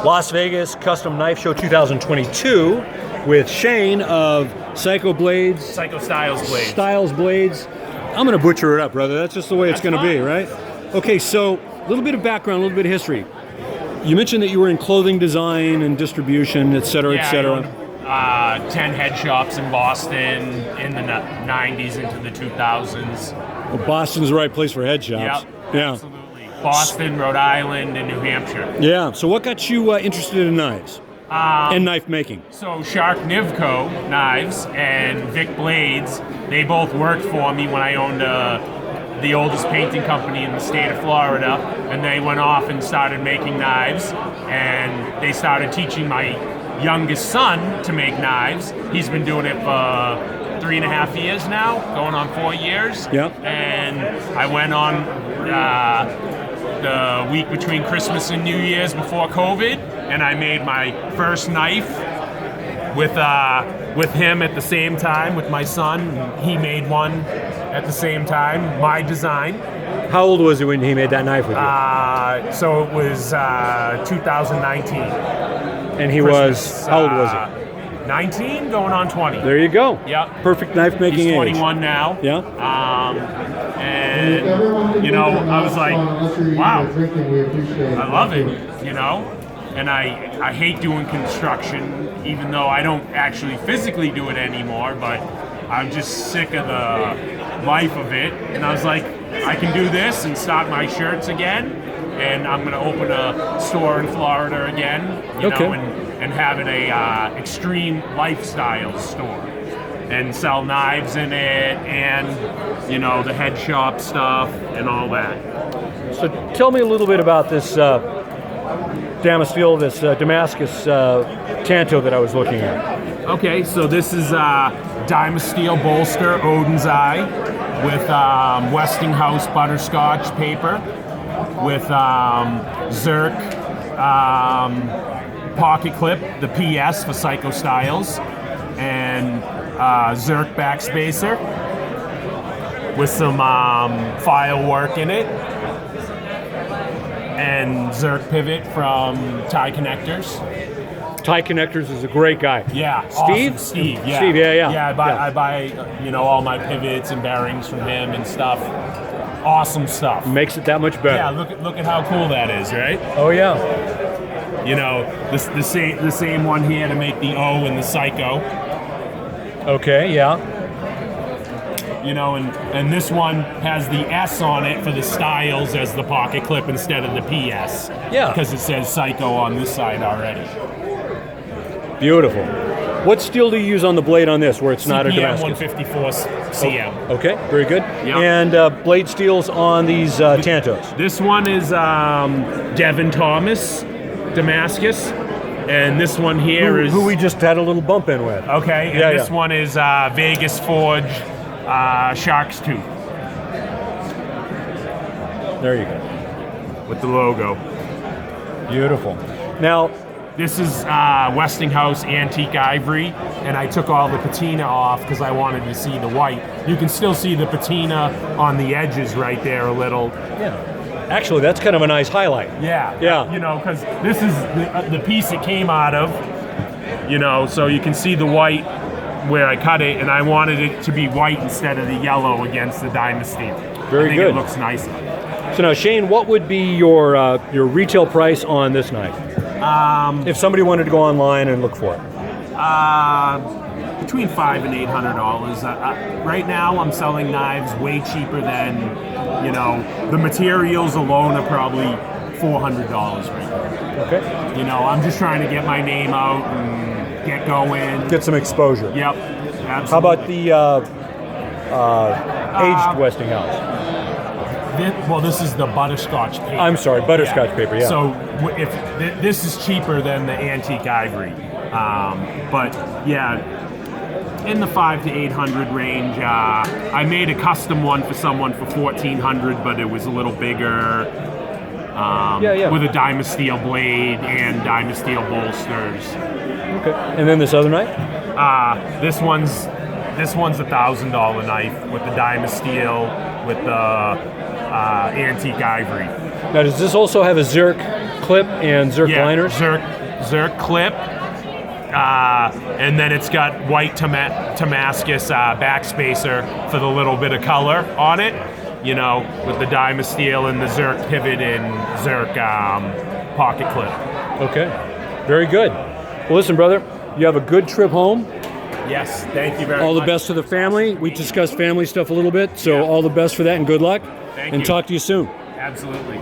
Las Vegas Custom Knife Show 2022 with Shane of Psycho Blades. Psycho Styles Blades. Styles Blades. I'm going to butcher it up, brother. That's just the way it's going to be, right? Okay, so a little bit of background, a little bit of history. You mentioned that you were in clothing design and distribution, et cetera, et cetera. I owned 10 head shops in Boston in the 90s into the 2000s. Well, Boston's the right place for head shops. Yep, yeah, absolutely. Boston, Rhode Island, and New Hampshire. Yeah, so what got you interested in knives and knife making? So Shark Nivco Knives and Vic Blades, they both worked for me when I owned the oldest painting company in the state of Florida, and they went off and started making knives, and they started teaching my youngest son to make knives. He's been doing it for 3.5 years now, going on 4 years. Yep. And I went on the week between Christmas and New Year's before COVID, and I made my first knife with him at the same time, with my son. He made one at the same time, my design. How old was he when he made that knife with you? So it was 2019. And he Christmas, was, how old was he? 19, going on 20. There you go. Yep. Perfect knife making He's age. 21 now. Yeah. And, you know, I was like, wow, I love it, you know? And I hate doing construction, even though I don't actually physically do it anymore, but I'm just sick of the life of it. And I was like, I can do this and stock my shirts again, and I'm going to open a store in Florida again, you know, and have it a extreme lifestyle store, and sell knives in it, and, you know, the head shop stuff and all that. So tell me a little bit about this Damascus Tanto that I was looking at. Okay, so this is Dimasteel bolster, Odin's Eye, with Westinghouse butterscotch paper, with Zerk pocket clip, the PS for Psycho Styles, and Zerk backspacer with some file work in it, and Zerk pivot from Tie Connectors. Tie Connectors is a great guy. Yeah, Steve? Awesome. Steve, yeah. Steve, yeah. Yeah, I buy you know, all my pivots and bearings from him and stuff. Awesome stuff. Makes it that much better. Yeah, look at how cool that is, right? Oh yeah. You know, the same one here to make the O and the Psycho. Okay, yeah. You know, and this one has the S on it for the Styles as the pocket clip instead of the PS. Yeah. Because it says Psycho on this side already. Beautiful. What steel do you use on the blade on this, where it's not a CPM Damascus? 154 CM. Oh, okay, very good. Yep. And blade steels on these Tantos? This one is Devin Thomas Damascus, and this one here is who we just had a little bump in with. Okay, and this one is Vegas Forge Shark's Tooth. There you go. With the logo. Beautiful. Now, this is Westinghouse Antique Ivory, and I took all the patina off because I wanted to see the white. You can still see the patina on the edges right there a little. yeah. Actually, that's kind of a nice highlight. Yeah. Yeah. You know, because this is the piece it came out of, you know, so you can see the white where I cut it, and I wanted it to be white instead of the yellow against the Dimasteel. Very I think good. It looks nicer. So now, Shane, what would be your retail price on this knife? If somebody wanted to go online and look for it. Between $500 and $800. Right now, I'm selling knives way cheaper than, you know, the materials alone are probably $400 right now. Okay. You know, I'm just trying to get my name out and get going. Get some exposure. Yep. Absolutely. How about the aged Westinghouse? This is the butterscotch paper. I'm sorry, butterscotch paper, yeah. So if this is cheaper than the antique ivory, but yeah, in the $500 to $800 range. I made a custom one for someone for $1,400, but it was a little bigger. With a Dimasteel blade and Dimasteel bolsters. Okay. And then this other knife? This one's $1,000 knife with the Dimasteel with the antique ivory. Now, does this also have a Zerk clip and Zerk liners. Zerk clip. And then it's got white Damascus backspacer for the little bit of color on it, you know, with the Dymasteel and the Zerk pivot and Zerk pocket clip. Okay, very good. Well, listen, brother, you have a good trip home. Yes, thank you very much. All the best to the family. We discussed family stuff a little bit, so all the best for that and good luck. Thank and you. talk to you soon. Absolutely.